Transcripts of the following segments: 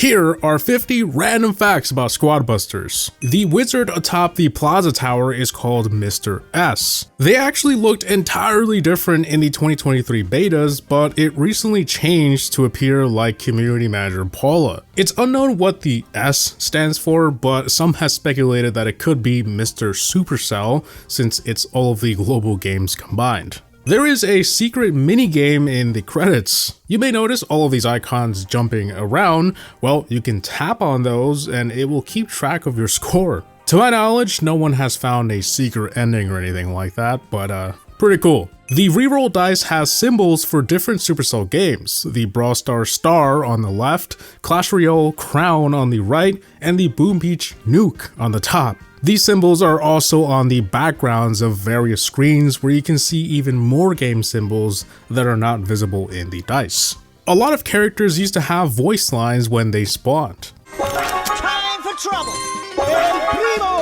Here are 50 random facts about Squad Busters. The wizard atop the Plaza Tower is called Mr. S. They actually looked entirely different in the 2023 betas, but it recently changed to appear like Community Manager Paula. It's unknown what the S stands for, but some has speculated that it could be Mr. Supercell, since it's all of the global games combined. There is a secret mini-game in the credits. You may notice all of these icons jumping around. Well, you can tap on those and it will keep track of your score. To my knowledge, no one has found a secret ending or anything like that, but pretty cool. The reroll dice has symbols for different Supercell games, the Brawl Stars star on the left, Clash Royale crown on the right, and the Boom Beach nuke on the top. These symbols are also on the backgrounds of various screens where you can see even more game symbols that are not visible in the dice. A lot of characters used to have voice lines when they spawned. Time for trouble! El Primo!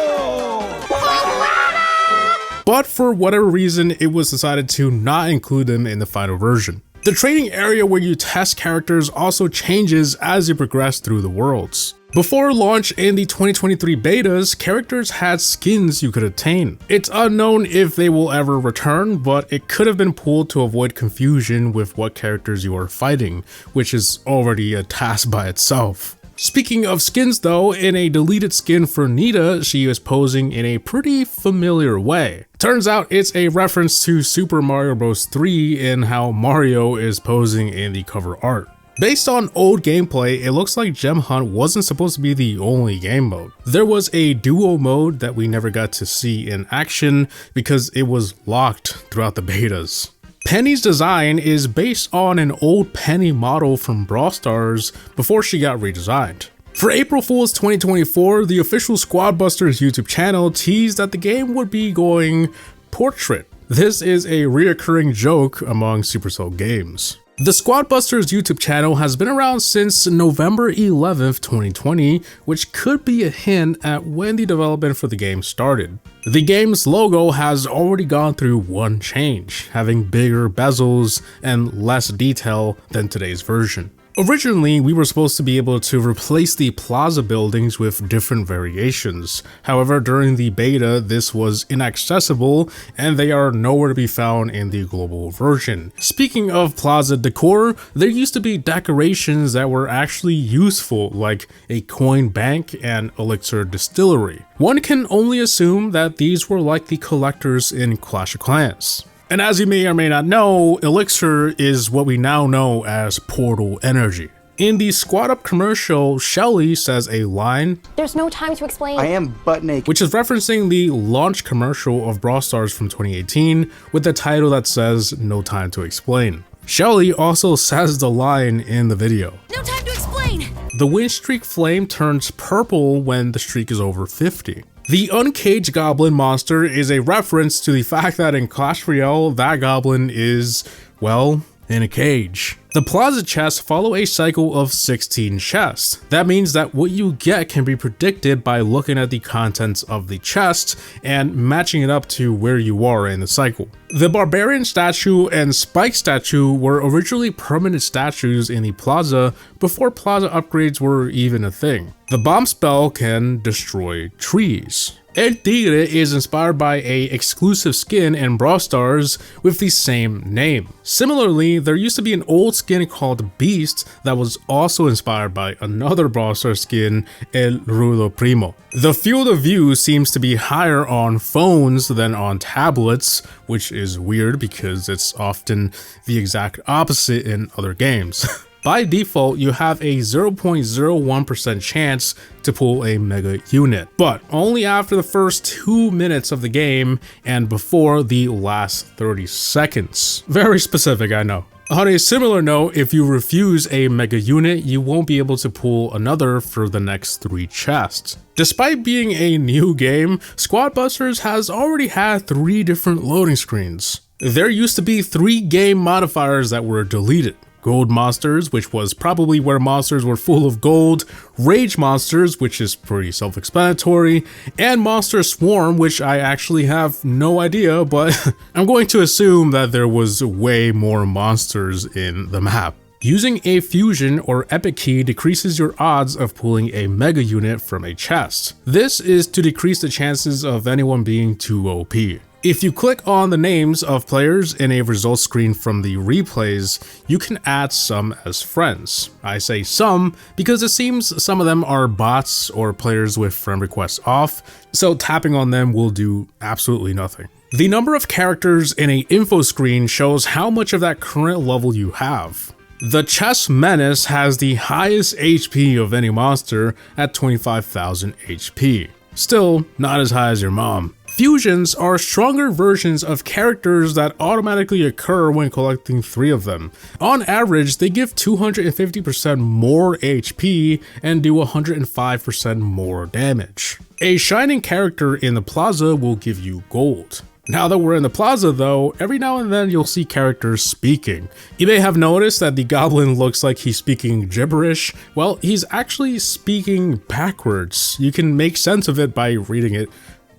But for whatever reason, it was decided to not include them in the final version. The training area where you test characters also changes as you progress through the worlds. Before launch in the 2023 betas, characters had skins you could obtain. It's unknown if they will ever return, but it could have been pulled to avoid confusion with what characters you are fighting, which is already a task by itself. Speaking of skins though, in a deleted skin for Nita, she is posing in a pretty familiar way. Turns out it's a reference to Super Mario Bros. 3 in how Mario is posing in the cover art. Based on old gameplay, it looks like Gem Hunt wasn't supposed to be the only game mode. There was a duo mode that we never got to see in action because it was locked throughout the betas. Penny's design is based on an old Penny model from Brawl Stars before she got redesigned. For April Fool's 2024, the official Squad Busters YouTube channel teased that the game would be going portrait. This is a reoccurring joke among Supercell games. The Squad Busters YouTube channel has been around since November 11th, 2020, which could be a hint at when the development for the game started. The game's logo has already gone through one change, having bigger bezels and less detail than today's version. Originally, we were supposed to be able to replace the plaza buildings with different variations. However, during the beta, this was inaccessible and they are nowhere to be found in the global version. Speaking of plaza decor, there used to be decorations that were actually useful, like a coin bank and elixir distillery. One can only assume that these were like the collectors in Clash of Clans. And as you may or may not know, Elixir is what we now know as Portal Energy. In the Squad Up commercial, Shelly says a line, "There's no time to explain. I am butt naked," which is referencing the launch commercial of Brawl Stars from 2018 with the title that says "No time to explain." Shelly also says the line in the video. No time to explain. The win streak flame turns purple when the streak is over 50. The Uncaged Goblin monster is a reference to the fact that in Clash Royale, that goblin is, well, in a cage. The plaza chests follow a cycle of 16 chests. That means that what you get can be predicted by looking at the contents of the chest and matching it up to where you are in the cycle. The Barbarian statue and Spike statue were originally permanent statues in the plaza before plaza upgrades were even a thing. The bomb spell can destroy trees. El Tigre is inspired by a exclusive skin in Brawl Stars with the same name. Similarly, there used to be an old skin called Beast that was also inspired by another Brawl Stars skin, El Rudo Primo. The field of view seems to be higher on phones than on tablets, which is weird because it's often the exact opposite in other games. By default, you have a 0.01% chance to pull a mega unit, but only after the first 2 minutes of the game and before the last 30 seconds. Very specific, I know. On a similar note, if you refuse a mega unit, you won't be able to pull another for the next 3 chests. Despite being a new game, Squad Busters has already had 3 different loading screens. There used to be 3 game modifiers that were deleted. Gold monsters, which was probably where monsters were full of gold, rage monsters, which is pretty self-explanatory, and monster swarm, which I actually have no idea, but I'm going to assume that there was way more monsters in the map. Using a fusion or epic key decreases your odds of pulling a mega unit from a chest. This is to decrease the chances of anyone being too OP. If you click on the names of players in a results screen from the replays, you can add some as friends. I say some because it seems some of them are bots or players with friend requests off, so tapping on them will do absolutely nothing. The number of characters in an info screen shows how much of that current level you have. The Chess Menace has the highest HP of any monster at 25,000 HP. Still, not as high as your mom. Fusions are stronger versions of characters that automatically occur when collecting 3 of them. On average, they give 250% more HP and do 105% more damage. A shining character in the plaza will give you gold. Now that we're in the plaza though, every now and then you'll see characters speaking. You may have noticed that the goblin looks like he's speaking gibberish. Well, he's actually speaking backwards. You can make sense of it by reading it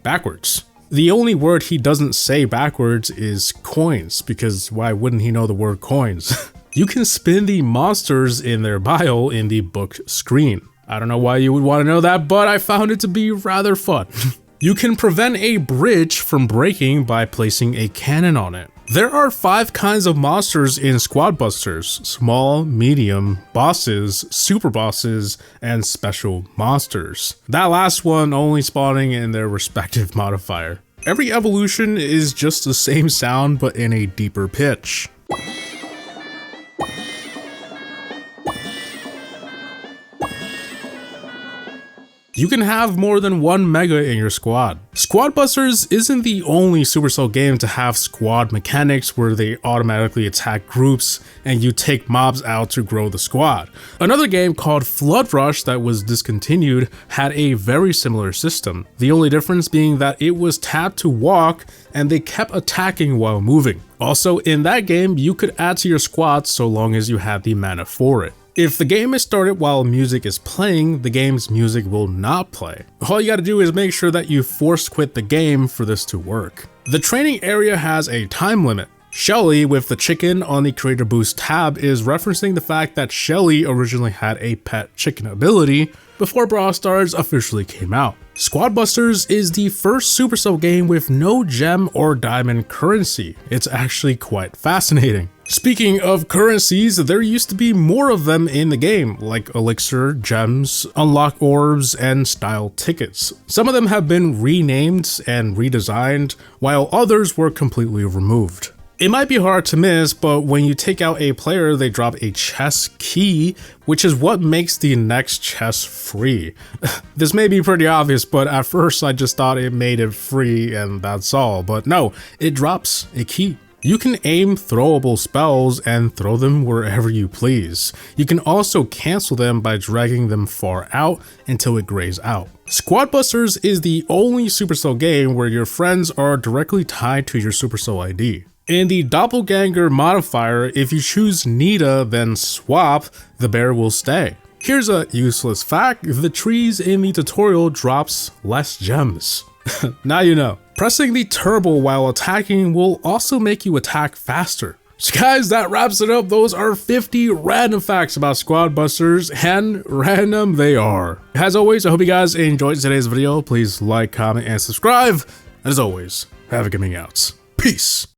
backwards. The only word he doesn't say backwards is coins, because why wouldn't he know the word coins? You can spin the monsters in their bio in the book screen. I don't know why you would want to know that, but I found it to be rather fun. You can prevent a bridge from breaking by placing a cannon on it. There are 5 kinds of monsters in Squad Busters: small, medium, bosses, super bosses, and special monsters. That last one only spawning in their respective modifier. Every evolution is just the same sound but in a deeper pitch. You can have more than 1 mega in your squad. Squad Busters isn't the only Supercell game to have squad mechanics where they automatically attack groups and you take mobs out to grow the squad. Another game called Flood Rush that was discontinued had a very similar system, the only difference being that it was tapped to walk and they kept attacking while moving. Also, in that game, you could add to your squad so long as you had the mana for it. If the game is started while music is playing, the game's music will not play. All you gotta do is make sure that you force quit the game for this to work. The training area has a time limit. Shelly with the chicken on the Creator Boost tab is referencing the fact that Shelly originally had a pet chicken ability before Brawl Stars officially came out. Squad Busters is the first Supercell game with no gem or diamond currency. It's actually quite fascinating. Speaking of currencies, there used to be more of them in the game, like elixir, gems, unlock orbs, and style tickets. Some of them have been renamed and redesigned, while others were completely removed. It might be hard to miss, but when you take out a player, they drop a chess key, which is what makes the next chest free. This may be pretty obvious, but at first I just thought it made it free and that's all, but no, it drops a key. You can aim throwable spells and throw them wherever you please. You can also cancel them by dragging them far out until it grays out. Squad Busters is the only Supercell game where your friends are directly tied to your Supercell ID. In the Doppelganger modifier, if you choose Nita then swap, the bear will stay. Here's a useless fact: the trees in the tutorial drops less gems. Now you know. Pressing the turbo while attacking will also make you attack faster. So guys, that wraps it up. Those are 50 random facts about Squad Busters, and random they are. As always, I hope you guys enjoyed today's video. Please like, comment, and subscribe. As always, Havoc Gaming out. Peace.